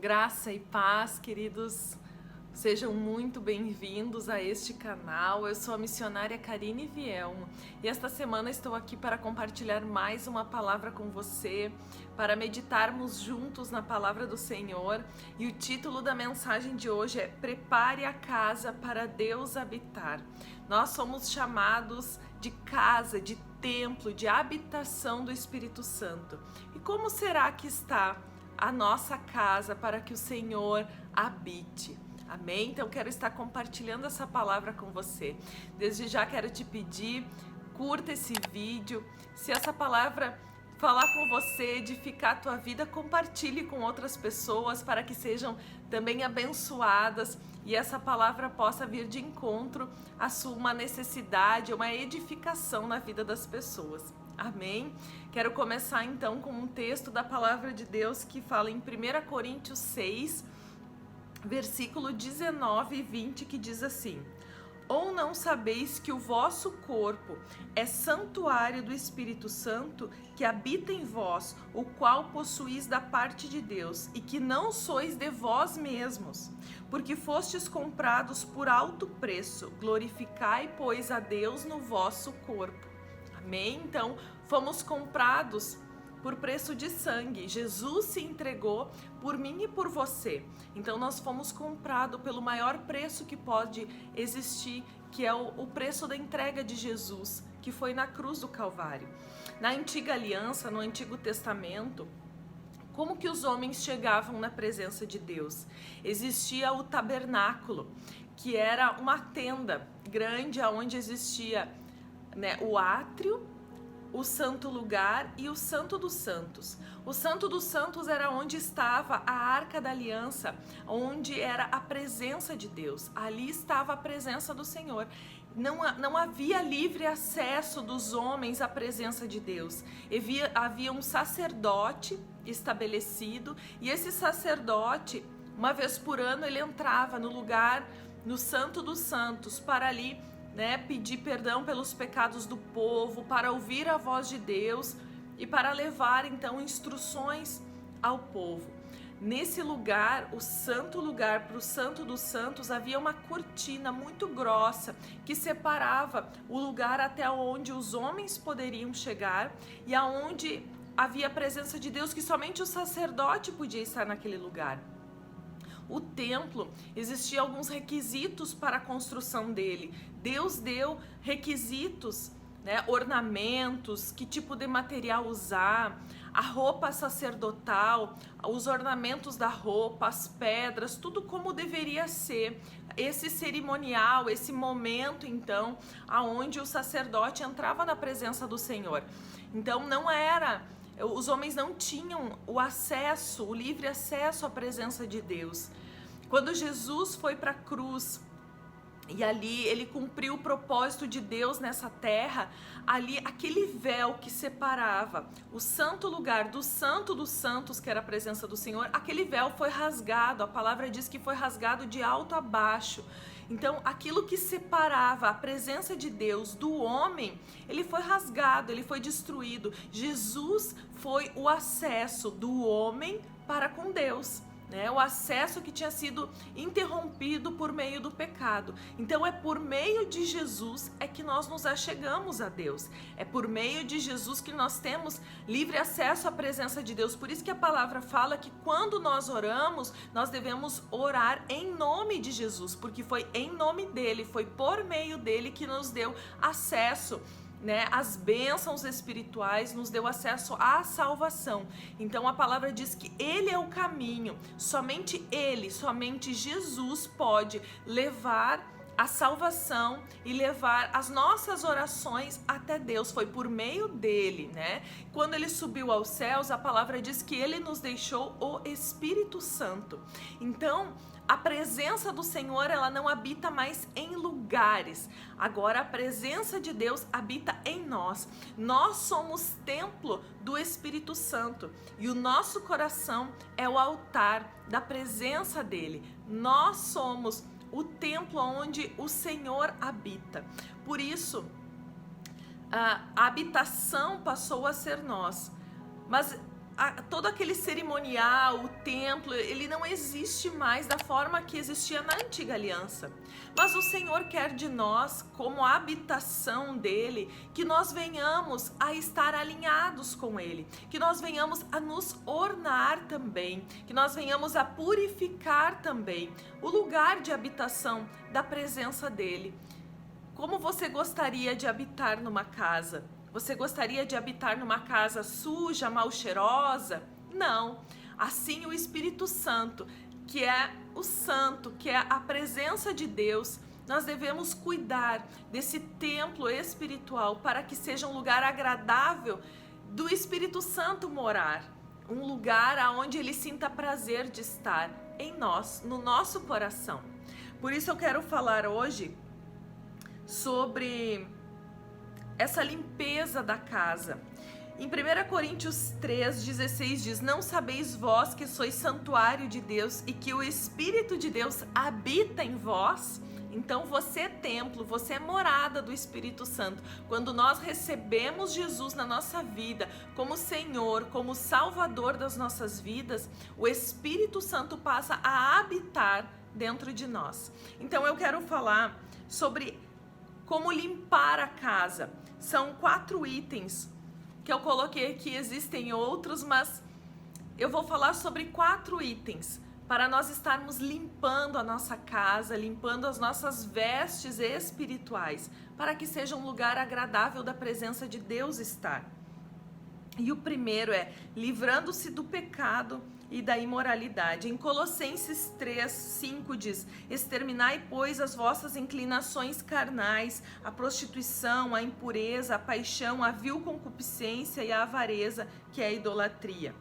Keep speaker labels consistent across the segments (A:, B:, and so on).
A: Graça e paz, queridos, sejam muito bem-vindos a este canal. Eu sou a missionária Karine Vielmo e esta semana estou aqui para compartilhar mais uma palavra com você, para meditarmos juntos na palavra do Senhor. E o título da mensagem de hoje é Prepare a casa para Deus habitar. Nós somos chamados de casa, de templo, de habitação do Espírito Santo. E como será que está a nossa casa para que o Senhor habite? Amém? Então quero estar compartilhando essa palavra com você. Desde já quero te pedir, curta esse vídeo. Se essa palavra falar com você, edificar a tua vida, compartilhe com outras pessoas para que sejam também abençoadas e essa palavra possa vir de encontro a uma necessidade, uma edificação na vida das pessoas. Amém? Quero começar então com um texto da palavra de Deus que fala em 1 Coríntios 6, versículo 19 e 20, que diz assim: Ou não sabeis que o vosso corpo é santuário do Espírito Santo que habita em vós, o qual possuís da parte de Deus, e que não sois de vós mesmos, porque fostes comprados por alto preço? Glorificai, pois, a Deus no vosso corpo. Amém? Então, fomos comprados por preço de sangue. Jesus se entregou por mim e por você. Então nós fomos comprados pelo maior preço que pode existir, que é o preço da entrega de Jesus, que foi na cruz do Calvário. Na antiga aliança, no Antigo Testamento, como que os homens chegavam na presença de Deus? Existia o tabernáculo, que era uma tenda grande onde existia, o átrio, o santo lugar e o santo dos santos. O santo dos santos era onde estava a arca da aliança, onde era a presença de Deus. Ali estava a presença do Senhor. Não havia livre acesso dos homens à presença de Deus. Havia um sacerdote estabelecido, e esse sacerdote, uma vez por ano, ele entrava no lugar, no santo dos santos, para ali pedir perdão pelos pecados do povo, para ouvir a voz de Deus e para levar então instruções ao povo. Nesse lugar, o santo lugar, para o santo dos santos, havia uma cortina muito grossa que separava o lugar até onde os homens poderiam chegar e aonde havia a presença de Deus, que somente o sacerdote podia estar naquele lugar. O templo, existiam alguns requisitos para a construção dele. Deus deu requisitos, ornamentos, que tipo de material usar, a roupa sacerdotal, os ornamentos da roupa, as pedras, tudo como deveria ser. Esse cerimonial, esse momento então, aonde o sacerdote entrava na presença do Senhor. Então os homens não tinham o acesso, o livre acesso à presença de Deus. Quando Jesus foi para a cruz e ali ele cumpriu o propósito de Deus nessa terra, ali aquele véu que separava o santo lugar do santo dos santos, que era a presença do Senhor, aquele véu foi rasgado. A palavra diz que foi rasgado de alto a baixo. Então, aquilo que separava a presença de Deus do homem, ele foi rasgado, ele foi destruído. Jesus foi o acesso do homem para com Deus, o acesso que tinha sido interrompido por meio do pecado. Então é por meio de Jesus é que nós nos achegamos a Deus. É por meio de Jesus que nós temos livre acesso à presença de Deus. Por isso que a palavra fala que quando nós oramos, nós devemos orar em nome de Jesus, porque foi em nome dele, foi por meio dele que nos deu acesso, as bênçãos espirituais, nos deu acesso à salvação. Então a palavra diz que ele é o caminho, somente ele, somente Jesus pode levar a salvação e levar as nossas orações até Deus. Foi por meio dele, Quando ele subiu aos céus, a palavra diz que ele nos deixou o Espírito Santo. Então a presença do Senhor, ela não habita mais em lugares. Agora a presença de Deus habita em nós. Nós somos templo do Espírito Santo e o nosso coração é o altar da presença dele. Nós somos o templo onde o Senhor habita. Por isso, a habitação passou a ser nós. Mas todo aquele cerimonial, o templo, ele não existe mais da forma que existia na antiga aliança. Mas o Senhor quer de nós, como habitação dele, que nós venhamos a estar alinhados com ele, que nós venhamos a nos ornar também, que nós venhamos a purificar também o lugar de habitação da presença dele. Como você gostaria de habitar numa casa? Você gostaria de habitar numa casa suja, mal cheirosa? Não. Assim o Espírito Santo, que é o santo, que é a presença de Deus, nós devemos cuidar desse templo espiritual para que seja um lugar agradável do Espírito Santo morar. Um lugar onde ele sinta prazer de estar em nós, no nosso coração. Por isso eu quero falar hoje sobre essa limpeza da casa. Em 1 Coríntios 3,16 diz: não sabeis vós que sois santuário de Deus e que o Espírito de Deus habita em vós? Então você é templo, você é morada do Espírito Santo. Quando nós recebemos Jesus na nossa vida como Senhor, como Salvador das nossas vidas, o Espírito Santo passa a habitar dentro de nós. Então eu quero falar sobre como limpar a casa. São 4 itens que eu coloquei aqui, existem outros, mas eu vou falar sobre 4 itens para nós estarmos limpando a nossa casa, limpando as nossas vestes espirituais, para que seja um lugar agradável da presença de Deus estar. E o primeiro é livrando-se do pecado e da imoralidade. Em Colossenses 3:5 diz: exterminai, pois, as vossas inclinações carnais, a prostituição, a impureza, a paixão, a vil concupiscência e a avareza, que é a idolatria.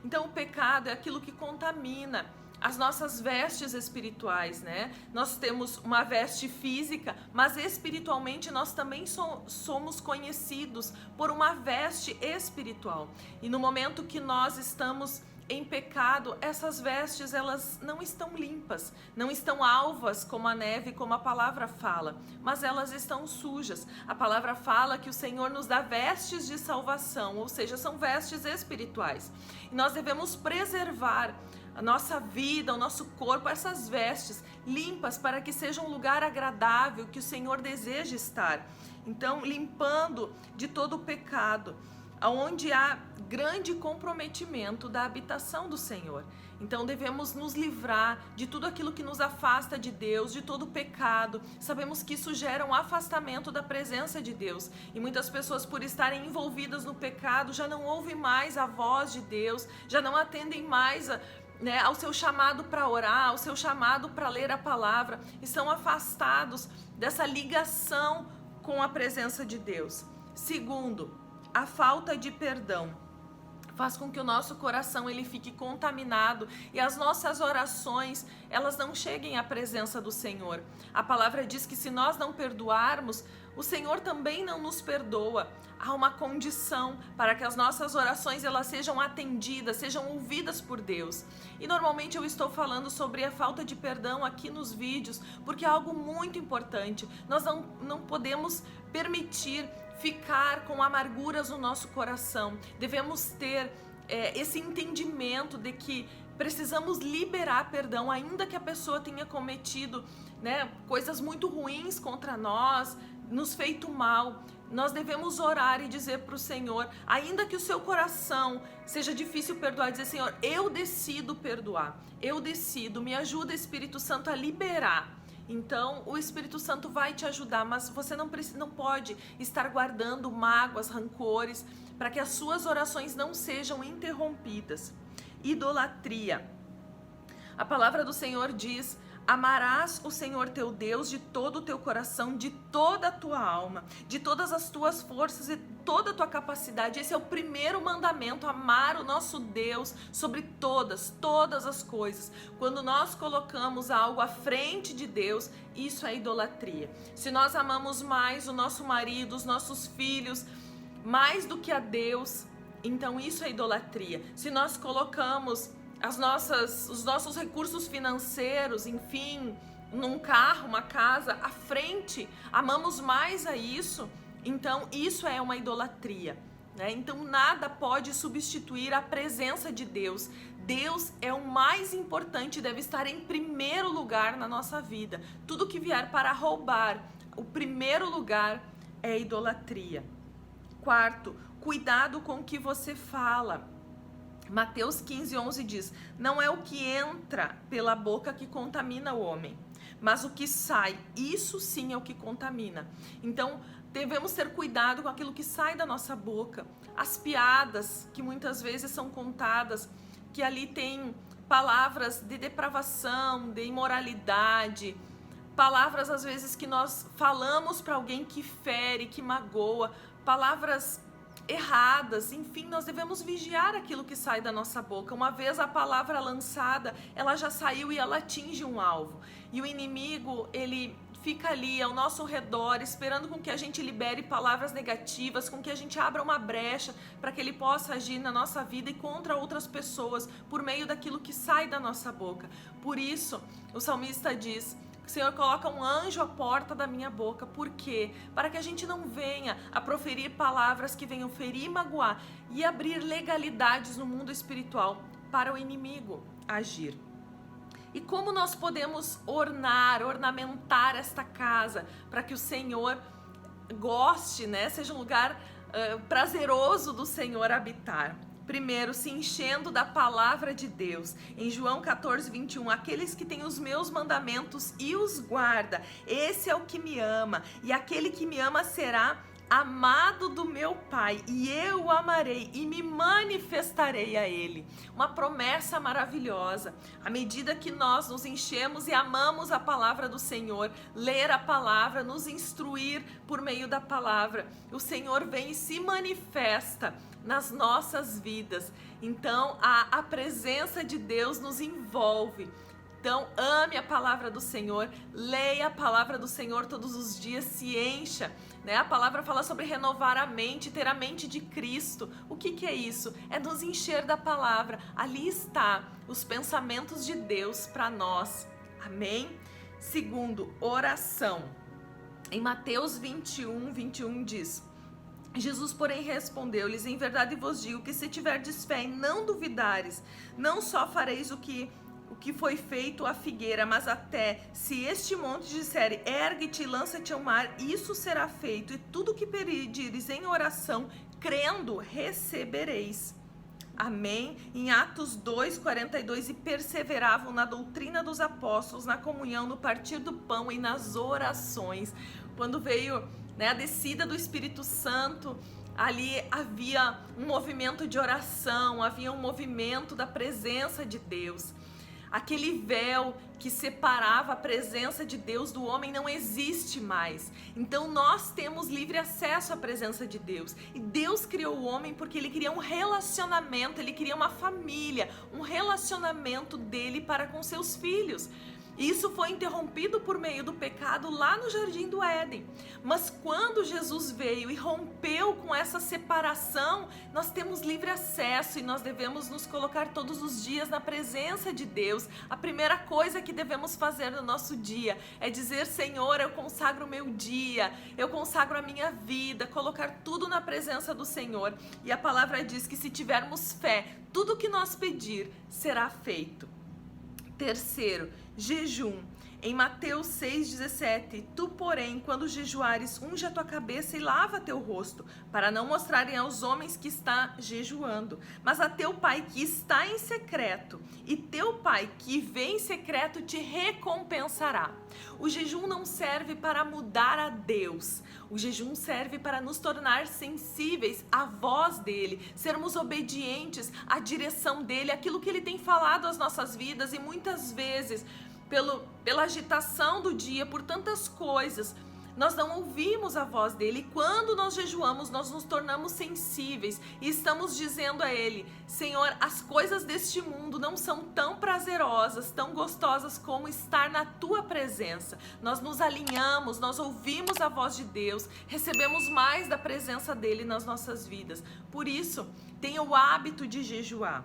A: Então o pecado é aquilo que contamina as nossas vestes espirituais, né? Nós temos uma veste física, mas espiritualmente nós também somos conhecidos por uma veste espiritual. E no momento que nós estamos em pecado, essas vestes, elas não estão limpas, não estão alvas como a neve, como a palavra fala, mas elas estão sujas. A palavra fala que o Senhor nos dá vestes de salvação, ou seja, são vestes espirituais. E nós devemos preservar a nossa vida, o nosso corpo, essas vestes limpas para que seja um lugar agradável que o Senhor deseja estar. Então, limpando de todo o pecado, onde há grande comprometimento da habitação do Senhor. Então devemos nos livrar de tudo aquilo que nos afasta de Deus, de todo pecado. Sabemos que isso gera um afastamento da presença de Deus. E muitas pessoas, por estarem envolvidas no pecado, já não ouvem mais a voz de Deus, já não atendem mais ao seu chamado para orar, ao seu chamado para ler a palavra. Estão afastados dessa ligação com a presença de Deus. Segundo, a falta de perdão faz com que o nosso coração ele fique contaminado e as nossas orações elas não cheguem à presença do Senhor. A palavra diz que se nós não perdoarmos, o Senhor também não nos perdoa. Há uma condição para que as nossas orações elas sejam atendidas, sejam ouvidas por Deus. E normalmente eu estou falando sobre a falta de perdão aqui nos vídeos, porque é algo muito importante. Nós não podemos permitir ficar com amarguras no nosso coração. Devemos ter esse entendimento de que precisamos liberar perdão, ainda que a pessoa tenha cometido coisas muito ruins contra nós, nos feito mal. Nós devemos orar e dizer para o Senhor, ainda que o seu coração seja difícil perdoar, dizer: Senhor, eu decido perdoar, eu decido, me ajuda, Espírito Santo, a liberar. Então o Espírito Santo vai te ajudar, mas você não pode estar guardando mágoas, rancores, para que as suas orações não sejam interrompidas. Idolatria. A palavra do Senhor diz: amarás o Senhor teu Deus de todo o teu coração, de toda a tua alma, de todas as tuas forças e toda a tua capacidade. Esse é o primeiro mandamento, amar o nosso Deus sobre todas as coisas. Quando nós colocamos algo à frente de Deus, isso é idolatria. Se nós amamos mais o nosso marido, os nossos filhos, mais do que a Deus, então isso é idolatria. Se nós colocamos os nossos recursos financeiros, enfim, num carro, uma casa, à frente, amamos mais a isso, então isso é uma idolatria. né? Então nada pode substituir a presença de Deus. Deus é o mais importante, deve estar em primeiro lugar na nossa vida. Tudo que vier para roubar o primeiro lugar é idolatria. Quarto, cuidado com o que você fala. Mateus 15:11 diz: não é o que entra pela boca que contamina o homem, mas o que sai, isso sim é o que contamina. Então, devemos ter cuidado com aquilo que sai da nossa boca. As piadas que muitas vezes são contadas, que ali tem palavras de depravação, de imoralidade, palavras às vezes que nós falamos para alguém que fere, que magoa, palavras erradas, enfim, nós devemos vigiar aquilo que sai da nossa boca. Uma vez a palavra lançada, ela já saiu e ela atinge um alvo. E o inimigo, ele fica ali ao nosso redor, esperando com que a gente libere palavras negativas, com que a gente abra uma brecha para que ele possa agir na nossa vida e contra outras pessoas por meio daquilo que sai da nossa boca. Por isso, o salmista diz: Senhor, coloca um anjo à porta da minha boca. Por quê? Para que a gente não venha a proferir palavras que venham ferir e magoar e abrir legalidades no mundo espiritual para o inimigo agir. E como nós podemos ornamentar esta casa para que o Senhor goste, né? Seja um lugar prazeroso do Senhor habitar? Primeiro, se enchendo da palavra de Deus. Em João 14:21, aqueles que têm os meus mandamentos e os guarda, esse é o que me ama, e aquele que me ama será amado do meu Pai, e eu o amarei e me manifestarei a ele. Uma promessa maravilhosa. À medida que nós nos enchemos e amamos a palavra do Senhor, ler a palavra, nos instruir por meio da palavra, o Senhor vem e se manifesta nas nossas vidas. Então a presença de Deus nos envolve. Então ame a palavra do Senhor, leia a palavra do Senhor todos os dias, se encha, né? A palavra fala sobre renovar a mente, ter a mente de Cristo. O que é isso? É nos encher da palavra. Ali está os pensamentos de Deus para nós. Amém? Segundo, oração. Em Mateus 21 diz: Jesus, porém, respondeu-lhes: em verdade vos digo que se tiverdes fé e não duvidares, não só fareis o que foi feito à figueira, mas até se este monte disser: ergue-te e lança-te ao mar, isso será feito, e tudo o que pedires em oração, crendo, recebereis. Amém? Em Atos 2:42, e perseveravam na doutrina dos apóstolos, na comunhão, no partir do pão e nas orações. Quando veio, né, a descida do Espírito Santo, ali havia um movimento de oração, havia um movimento da presença de Deus. Aquele véu que separava a presença de Deus do homem não existe mais. Então nós temos livre acesso à presença de Deus. E Deus criou o homem porque Ele queria um relacionamento, Ele queria uma família, um relacionamento dele para com seus filhos. Isso foi interrompido por meio do pecado lá no Jardim do Éden. Mas quando Jesus veio e rompeu com essa separação, nós temos livre acesso e nós devemos nos colocar todos os dias na presença de Deus. A primeira coisa que devemos fazer no nosso dia é dizer: Senhor, eu consagro o meu dia, eu consagro a minha vida, colocar tudo na presença do Senhor. E a palavra diz que se tivermos fé, tudo que nós pedir será feito. Terceiro, jejum. Em Mateus 6,17, tu, porém, quando jejuares, unge a tua cabeça e lava teu rosto, para não mostrarem aos homens que está jejuando, mas a teu Pai que está em secreto, e teu Pai que vê em secreto te recompensará. O jejum não serve para mudar a Deus. O jejum serve para nos tornar sensíveis à voz dele, sermos obedientes à direção dele, aquilo que ele tem falado às nossas vidas. E muitas vezes, pela agitação do dia, por tantas coisas, nós não ouvimos a voz dele. E quando nós jejuamos, nós nos tornamos sensíveis e estamos dizendo a ele: Senhor, as coisas deste mundo não são tão prazerosas, tão gostosas como estar na tua presença. Nós nos alinhamos, nós ouvimos a voz de Deus, recebemos mais da presença dele nas nossas vidas. Por isso, tenha o hábito de jejuar.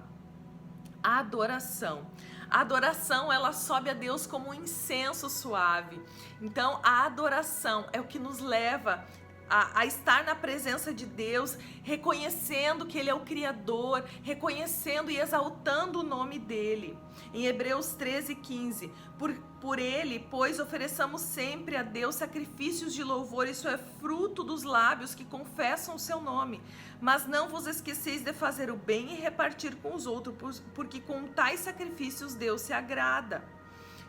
A: A adoração. A adoração, ela sobe a Deus como um incenso suave. Então, a adoração é o que nos leva a estar na presença de Deus, reconhecendo que Ele é o Criador, reconhecendo e exaltando o nome dEle. Em Hebreus 13:15, por Ele, pois, ofereçamos sempre a Deus sacrifícios de louvor, isso é fruto dos lábios que confessam o seu nome. Mas não vos esqueceis de fazer o bem e repartir com os outros, porque com tais sacrifícios Deus se agrada.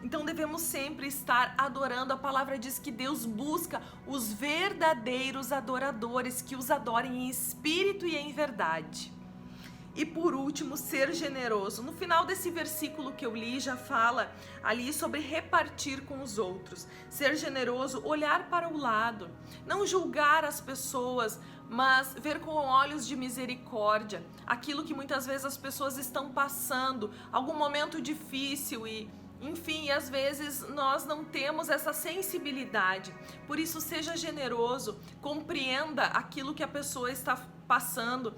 A: Então devemos sempre estar adorando. A palavra diz que Deus busca os verdadeiros adoradores, que os adorem em espírito e em verdade. E por último, ser generoso. No final desse versículo que eu li, já fala ali sobre repartir com os outros. Ser generoso, olhar para o lado, não julgar as pessoas, mas ver com olhos de misericórdia aquilo que muitas vezes as pessoas estão passando, algum momento difícil e enfim, às vezes nós não temos essa sensibilidade. Por isso, seja generoso, compreenda aquilo que a pessoa está passando,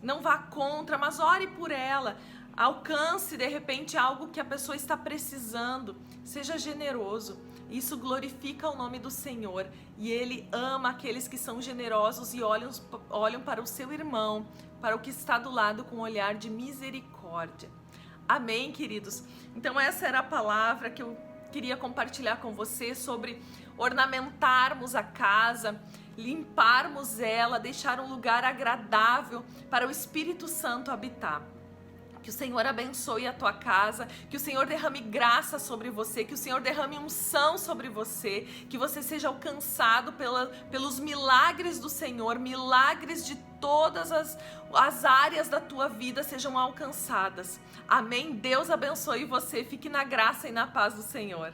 A: não vá contra, mas ore por ela, alcance de repente algo que a pessoa está precisando. Seja generoso, isso glorifica o nome do Senhor e Ele ama aqueles que são generosos e olham para o seu irmão, para o que está do lado com um olhar de misericórdia. Amém, queridos? Então essa era a palavra que eu queria compartilhar com você sobre ornamentarmos a casa, limparmos ela, deixar um lugar agradável para o Espírito Santo habitar. Que o Senhor abençoe a tua casa, que o Senhor derrame graça sobre você, que o Senhor derrame unção sobre você, que você seja alcançado pelos milagres do Senhor, milagres de todas as áreas da tua vida sejam alcançadas. Amém? Deus abençoe você, fique na graça e na paz do Senhor.